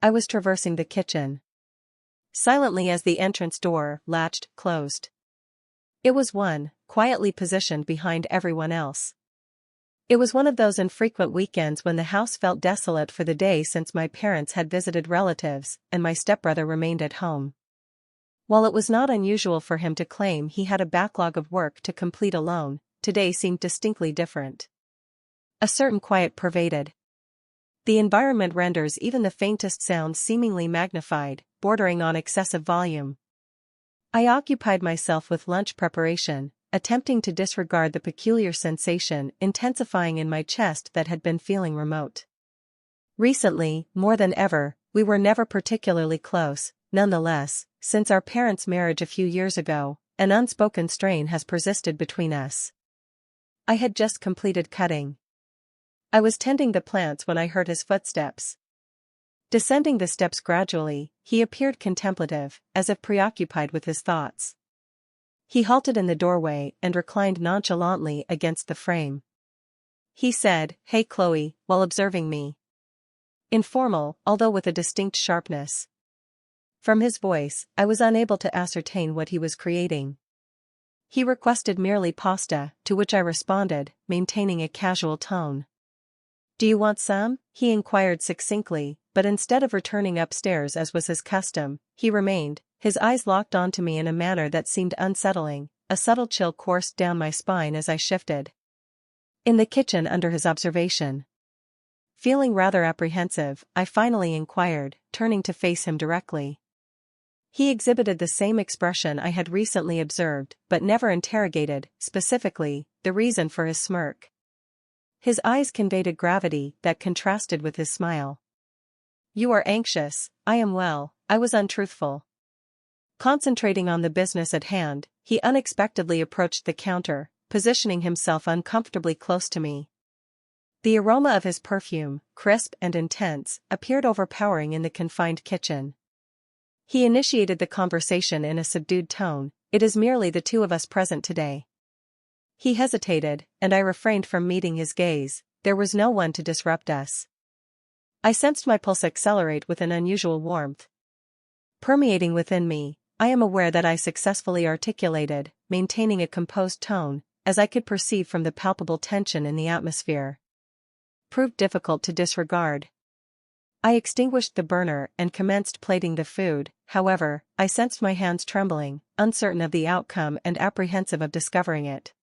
I was traversing the kitchen silently as the entrance door latched closed. It was quietly positioned behind everyone else. It was one of those infrequent weekends when the house felt desolate for the day since my parents had visited relatives and my stepbrother remained at home. While it was not unusual for him to claim he had a backlog of work to complete alone, today seemed distinctly different. A certain quiet pervaded the environment, renders even the faintest sound seemingly magnified, bordering on excessive volume. I occupied myself with lunch preparation, attempting to disregard the peculiar sensation intensifying in my chest that had been feeling remote. Recently, more than ever, we were never particularly close. Nonetheless, since our parents' marriage a few years ago, an unspoken strain has persisted between us. I had just completed cutting. I was tending the plants when I heard his footsteps. Descending the steps gradually, he appeared contemplative, as if preoccupied with his thoughts. He halted in the doorway and reclined nonchalantly against the frame. He said, "Hey Chloe," while observing me. Informal, although with a distinct sharpness. From his voice, I was unable to ascertain what he was creating. He requested merely pasta, to which I responded, maintaining a casual tone. "Do you want some?" he inquired succinctly, but instead of returning upstairs as was his custom, he remained, his eyes locked onto me in a manner that seemed unsettling. A subtle chill coursed down my spine as I shifted in the kitchen under his observation. Feeling rather apprehensive, I finally inquired, turning to face him directly. He exhibited the same expression I had recently observed, but never interrogated, specifically, the reason for his smirk. His eyes conveyed a gravity that contrasted with his smile. "You are anxious." "I am well." I was untruthful. Concentrating on the business at hand, he unexpectedly approached the counter, positioning himself uncomfortably close to me. The aroma of his perfume, crisp and intense, appeared overpowering in the confined kitchen. He initiated the conversation in a subdued tone, "It is merely the two of us present today." He hesitated, and I refrained from meeting his gaze. There was no one to disrupt us. I sensed my pulse accelerate with an unusual warmth permeating within me. I am aware that I successfully articulated, maintaining a composed tone, as I could perceive from the palpable tension in the atmosphere. Proved difficult to disregard. I extinguished the burner and commenced plating the food. However, I sensed my hands trembling, uncertain of the outcome and apprehensive of discovering it.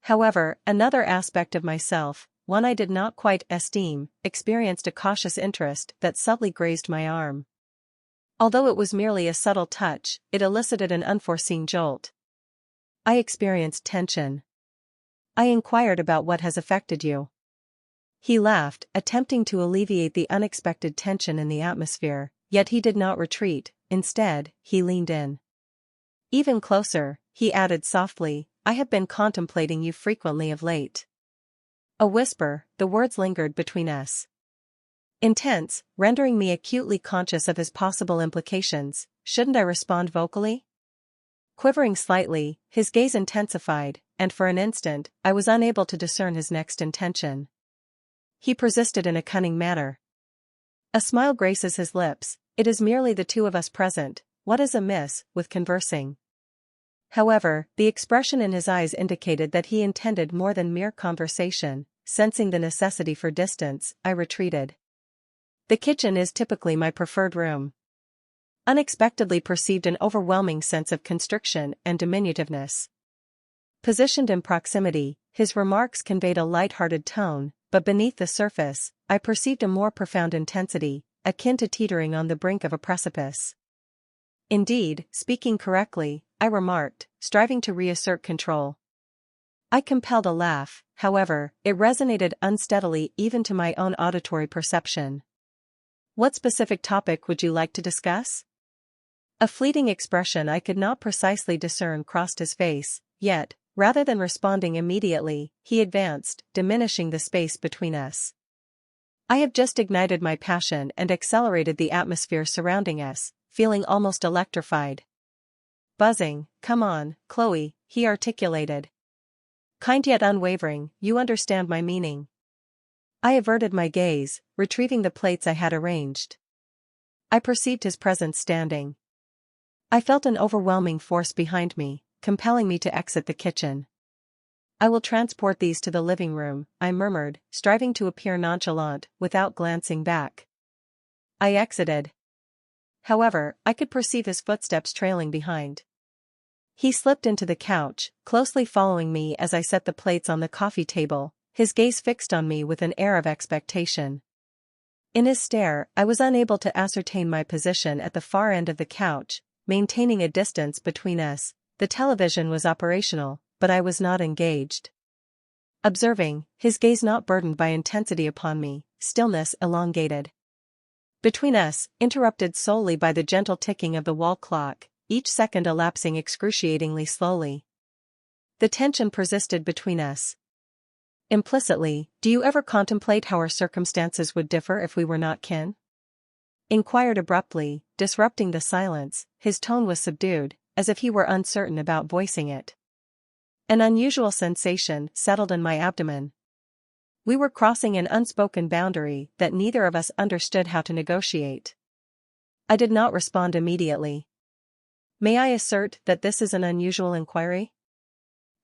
However, another aspect of myself, one I did not quite esteem, experienced a cautious interest that subtly grazed my arm. Although it was merely a subtle touch, it elicited an unforeseen jolt. I experienced tension. I inquired about what has affected you. He laughed, attempting to alleviate the unexpected tension in the atmosphere, yet he did not retreat. Instead, he leaned in. Even closer, he added softly, "I have been contemplating you frequently of late." A whisper, the words lingered between us. Intense, rendering me acutely conscious of his possible implications. Shouldn't I respond vocally? Quivering slightly, his gaze intensified, and for an instant, I was unable to discern his next intention. He persisted in a cunning manner. A smile graces his lips. "It is merely the two of us present. What is amiss with conversing?" However, the expression in his eyes indicated that he intended more than mere conversation. Sensing the necessity for distance, I retreated. The kitchen is typically my preferred room. Unexpectedly perceived an overwhelming sense of constriction and diminutiveness. Positioned in proximity, his remarks conveyed a light-hearted tone, but beneath the surface, I perceived a more profound intensity, akin to teetering on the brink of a precipice. "Indeed, speaking correctly," I remarked, striving to reassert control. I compelled a laugh, however, it resonated unsteadily even to my own auditory perception. "What specific topic would you like to discuss?" A fleeting expression I could not precisely discern crossed his face, yet, rather than responding immediately, he advanced, diminishing the space between us. I have just ignited my passion and accelerated the atmosphere surrounding us, feeling almost electrified. "Buzzing, come on, Chloe," he articulated. "Kind yet unwavering, you understand my meaning." I averted my gaze, retrieving the plates I had arranged. I perceived his presence standing. I felt an overwhelming force behind me, compelling me to exit the kitchen. "I will transport these to the living room," I murmured, striving to appear nonchalant, without glancing back. I exited. However, I could perceive his footsteps trailing behind. He slipped into the couch, closely following me as I set the plates on the coffee table, his gaze fixed on me with an air of expectation. In his stare, I was unable to ascertain my position at the far end of the couch, maintaining a distance between us. The television was operational, but I was not engaged. Observing, his gaze not burdened by intensity upon me, stillness elongated. Between us, interrupted solely by the gentle ticking of the wall clock, each second elapsing excruciatingly slowly. The tension persisted between us. Implicitly, "Do you ever contemplate how our circumstances would differ if we were not kin?" Inquired abruptly, disrupting the silence. His tone was subdued, as if he were uncertain about voicing it. An unusual sensation settled in my abdomen. We were crossing an unspoken boundary that neither of us understood how to negotiate. I did not respond immediately. "May I assert that this is an unusual inquiry?"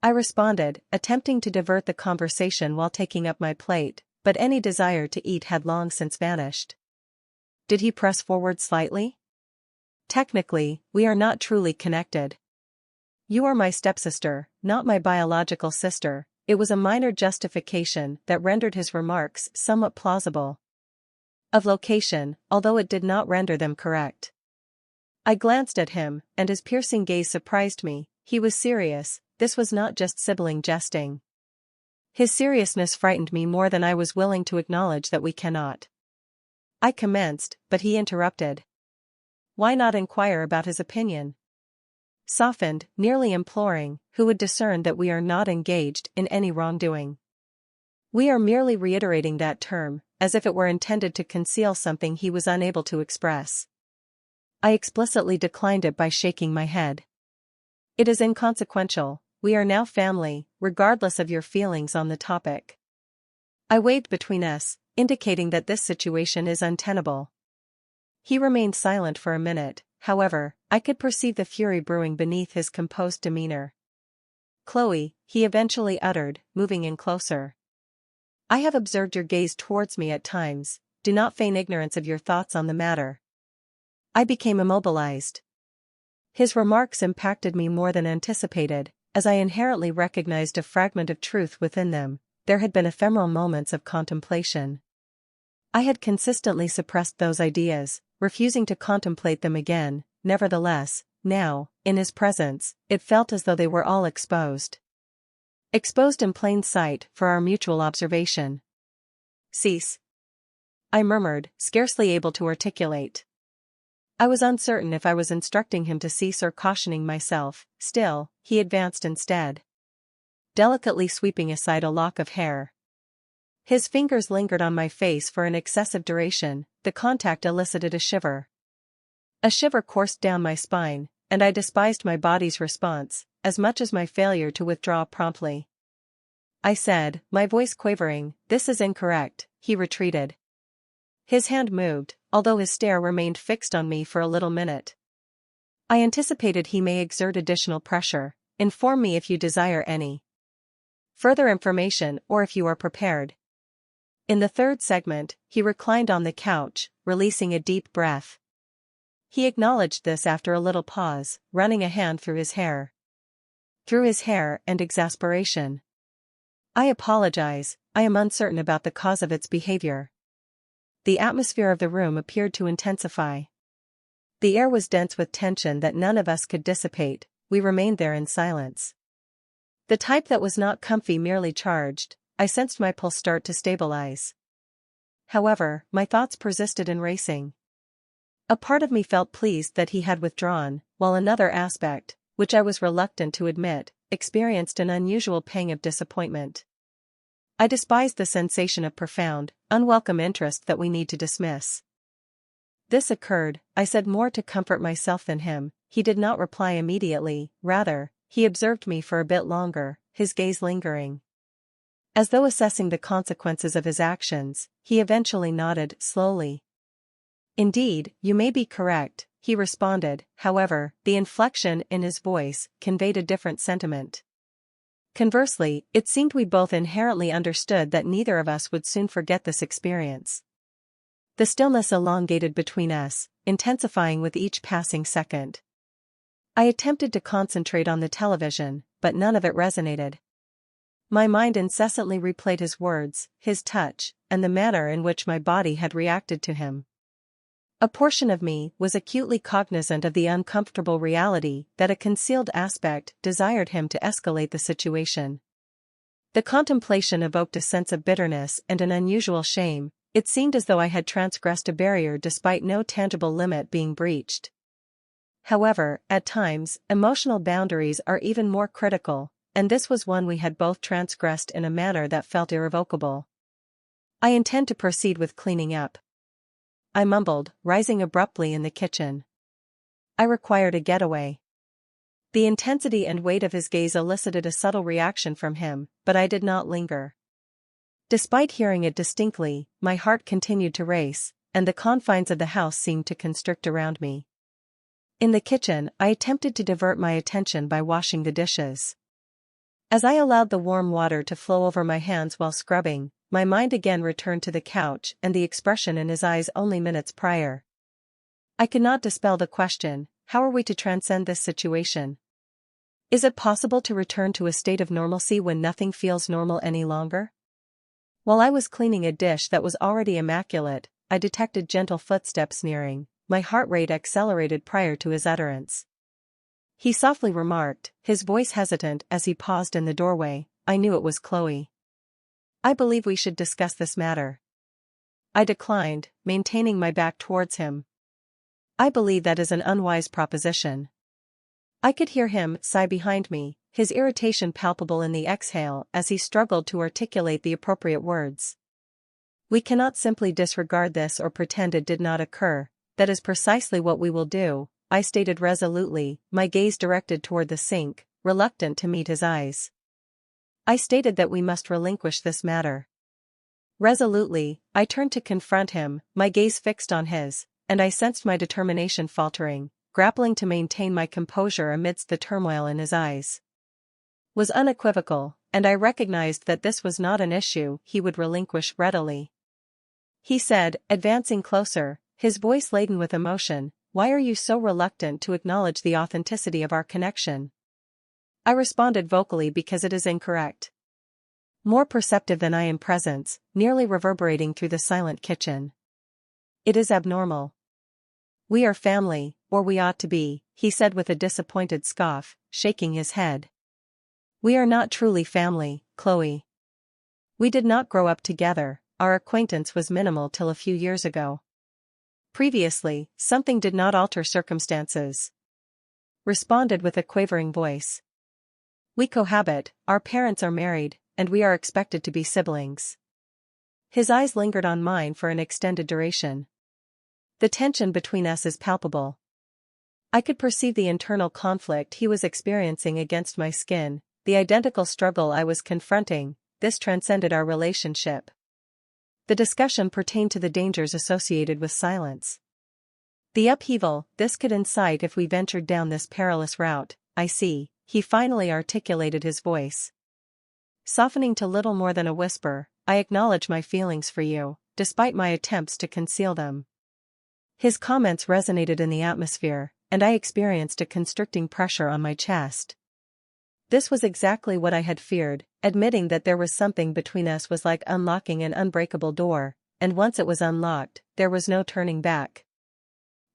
I responded, attempting to divert the conversation while taking up my plate, but any desire to eat had long since vanished. Did he press forward slightly? "Technically, we are not truly connected. You are my stepsister, not my biological sister." It was a minor justification that rendered his remarks somewhat plausible. Of location, although it did not render them correct. I glanced at him, and his piercing gaze surprised me. He was serious. This was not just sibling jesting. His seriousness frightened me more than I was willing to acknowledge that we cannot. I commenced, but he interrupted. Why not inquire about his opinion? Softened, nearly imploring, who would discern that we are not engaged in any wrongdoing? We are merely reiterating that term, as if it were intended to conceal something he was unable to express. I explicitly declined it by shaking my head. It is inconsequential. We are now family, regardless of your feelings on the topic. I waved between us, indicating that this situation is untenable. He remained silent for a minute. However, I could perceive the fury brewing beneath his composed demeanor. "Chloe," he eventually uttered, moving in closer. "I have observed your gaze towards me at times. Do not feign ignorance of your thoughts on the matter." I became immobilized. His remarks impacted me more than anticipated, as I inherently recognized a fragment of truth within them. There had been ephemeral moments of contemplation. I had consistently suppressed those ideas, refusing to contemplate them again. Nevertheless, now, in his presence, it felt as though they were all exposed. Exposed in plain sight for our mutual observation. "Cease," I murmured, scarcely able to articulate. I was uncertain if I was instructing him to cease or cautioning myself. Still, he advanced instead, delicately sweeping aside a lock of hair. His fingers lingered on my face for an excessive duration. The contact elicited a shiver. A shiver coursed down my spine, and I despised my body's response, as much as my failure to withdraw promptly. I said, my voice quavering, "This is incorrect." He retreated. His hand moved, although his stare remained fixed on me for a little minute. I anticipated he may exert additional pressure. "Inform me if you desire any further information or if you are prepared." In the third segment, he reclined on the couch, releasing a deep breath. He acknowledged this after a little pause, running a hand through his hair. And exasperation. "I apologize, I am uncertain about the cause of its behavior." The atmosphere of the room appeared to intensify. The air was dense with tension that none of us could dissipate. We remained there in silence. The type that was not comfy merely charged. I sensed my pulse start to stabilize. However, my thoughts persisted in racing. A part of me felt pleased that he had withdrawn, while another aspect, which I was reluctant to admit, experienced an unusual pang of disappointment. I despised the sensation of profound, unwelcome interest that we need to dismiss. This occurred, I said more to comfort myself than him. He did not reply immediately, rather, he observed me for a bit longer, his gaze lingering. As though assessing the consequences of his actions, he eventually nodded slowly. Indeed, you may be correct, he responded. However, the inflection in his voice conveyed a different sentiment. Conversely, it seemed we both inherently understood that neither of us would soon forget this experience. The stillness elongated between us, intensifying with each passing second. I attempted to concentrate on the television, but none of it resonated. My mind incessantly replayed his words, his touch, and the manner in which my body had reacted to him. A portion of me was acutely cognizant of the uncomfortable reality that a concealed aspect desired him to escalate the situation. The contemplation evoked a sense of bitterness and an unusual shame. It seemed as though I had transgressed a barrier despite no tangible limit being breached. However, at times, emotional boundaries are even more critical, and this was one we had both transgressed in a manner that felt irrevocable. I intend to proceed with cleaning up, I mumbled, rising abruptly in the kitchen. I required a getaway. The intensity and weight of his gaze elicited a subtle reaction from him, but I did not linger. Despite hearing it distinctly, my heart continued to race, and the confines of the house seemed to constrict around me. In the kitchen, I attempted to divert my attention by washing the dishes. As I allowed the warm water to flow over my hands while scrubbing, my mind again returned to the couch and the expression in his eyes only minutes prior. I could not dispel the question, how are we to transcend this situation? Is it possible to return to a state of normalcy when nothing feels normal any longer? While I was cleaning a dish that was already immaculate, I detected gentle footsteps nearing. My heart rate accelerated prior to his utterance. He softly remarked, his voice hesitant as he paused in the doorway, I knew it was Chloe. I believe we should discuss this matter. I declined, maintaining my back towards him. I believe that is an unwise proposition. I could hear him sigh behind me, his irritation palpable in the exhale as he struggled to articulate the appropriate words. We cannot simply disregard this or pretend it did not occur. That is precisely what we will do, I stated resolutely, my gaze directed toward the sink, reluctant to meet his eyes. I stated that we must relinquish this matter. Resolutely, I turned to confront him, my gaze fixed on his, and I sensed my determination faltering, grappling to maintain my composure amidst the turmoil in his eyes. Was unequivocal, and I recognized that this was not an issue he would relinquish readily. He said, advancing closer, his voice laden with emotion, why are you so reluctant to acknowledge the authenticity of our connection? I responded vocally because it is incorrect. More perceptive than I in presence, nearly reverberating through the silent kitchen. It is abnormal. We are family, or we ought to be, he said with a disappointed scoff, shaking his head. We are not truly family, Chloe. We did not grow up together, our acquaintance was minimal till a few years ago. Previously, something did not alter circumstances. Responded with a quavering voice. We cohabit, our parents are married, and we are expected to be siblings. His eyes lingered on mine for an extended duration. The tension between us is palpable. I could perceive the internal conflict he was experiencing against my skin, the identical struggle I was confronting. This transcended our relationship. The discussion pertained to the dangers associated with silence. The upheaval this could incite if we ventured down this perilous route. I see, he finally articulated his voice. Softening to little more than a whisper, I acknowledge my feelings for you, despite my attempts to conceal them. His comments resonated in the atmosphere, and I experienced a constricting pressure on my chest. This was exactly what I had feared. Admitting that there was something between us was like unlocking an unbreakable door, and once it was unlocked, there was no turning back.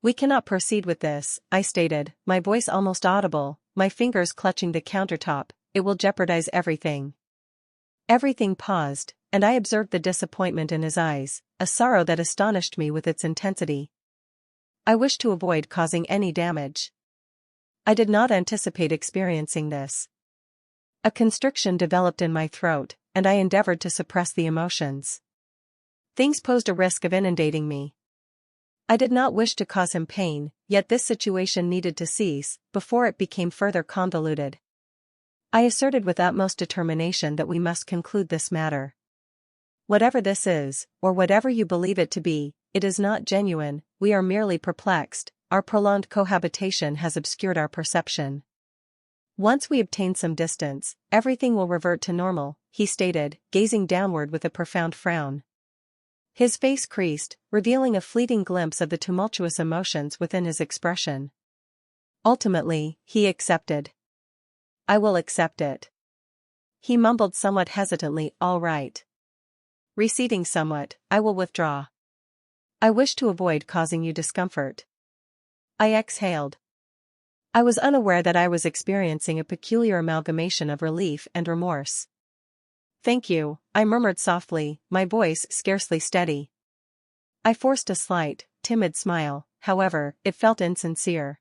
We cannot proceed with this, I stated, my voice almost audible, my fingers clutching the countertop, it will jeopardize everything. Everything paused, and I observed the disappointment in his eyes, a sorrow that astonished me with its intensity. I wished to avoid causing any damage. I did not anticipate experiencing this. A constriction developed in my throat, and I endeavored to suppress the emotions. Things posed a risk of inundating me. I did not wish to cause him pain, yet this situation needed to cease, before it became further convoluted. I asserted with utmost determination that we must conclude this matter. Whatever this is, or whatever you believe it to be, it is not genuine, we are merely perplexed, our prolonged cohabitation has obscured our perception. Once we obtain some distance, everything will revert to normal, he stated, gazing downward with a profound frown. His face creased, revealing a fleeting glimpse of the tumultuous emotions within his expression. Ultimately, he accepted. I will accept it. He mumbled somewhat hesitantly, all right. Receding somewhat, I will withdraw. I wish to avoid causing you discomfort. I exhaled. I was unaware that I was experiencing a peculiar amalgamation of relief and remorse. Thank you, I murmured softly, my voice scarcely steady. I forced a slight, timid smile, however, it felt insincere.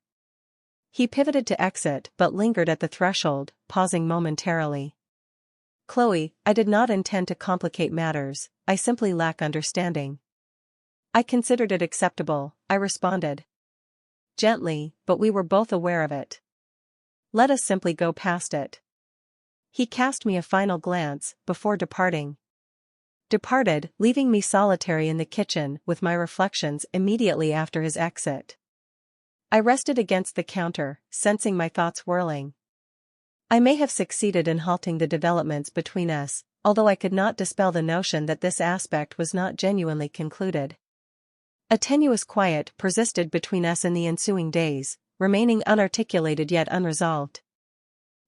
He pivoted to exit but lingered at the threshold, pausing momentarily. Chloe, I did not intend to complicate matters, I simply lack understanding. I considered it acceptable, I responded. Gently, but we were both aware of it. Let us simply go past it. He cast me a final glance, before departing. Departed, leaving me solitary in the kitchen with my reflections immediately after his exit. I rested against the counter, sensing my thoughts whirling. I may have succeeded in halting the developments between us, although I could not dispel the notion that this aspect was not genuinely concluded. A tenuous quiet persisted between us in the ensuing days, remaining unarticulated yet unresolved.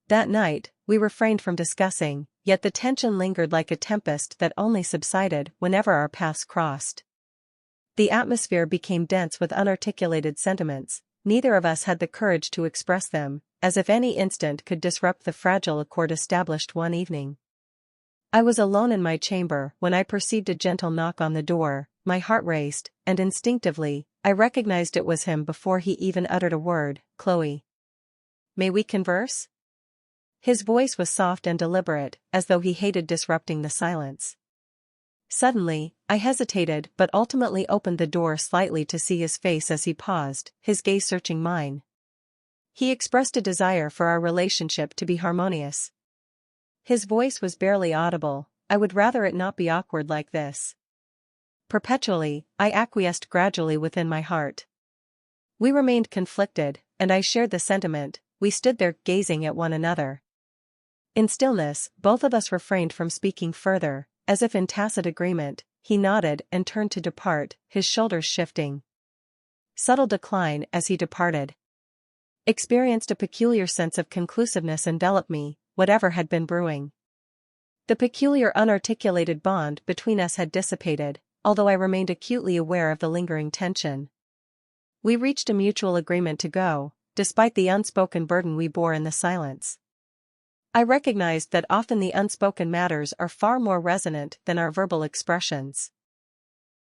That night, we refrained from discussing, yet the tension lingered like a tempest that only subsided whenever our paths crossed. The atmosphere became dense with unarticulated sentiments, neither of us had the courage to express them, as if any instant could disrupt the fragile accord established one evening. I was alone in my chamber when I perceived a gentle knock on the door, my heart raced, and instinctively, I recognized it was him before he even uttered a word. Chloe. May we converse? His voice was soft and deliberate, as though he hated disrupting the silence. Suddenly, I hesitated but ultimately opened the door slightly to see his face as he paused, his gaze searching mine. He expressed a desire for our relationship to be harmonious. His voice was barely audible, I would rather it not be awkward like this. Perpetually, I acquiesced gradually within my heart. We remained conflicted, and I shared the sentiment, we stood there gazing at one another. In stillness, both of us refrained from speaking further, as if in tacit agreement, he nodded and turned to depart, his shoulders shifting. Subtle decline as he departed. Experienced a peculiar sense of conclusiveness envelop me, whatever had been brewing. The peculiar unarticulated bond between us had dissipated, although I remained acutely aware of the lingering tension. We reached a mutual agreement to go, despite the unspoken burden we bore in the silence. I recognized that often the unspoken matters are far more resonant than our verbal expressions.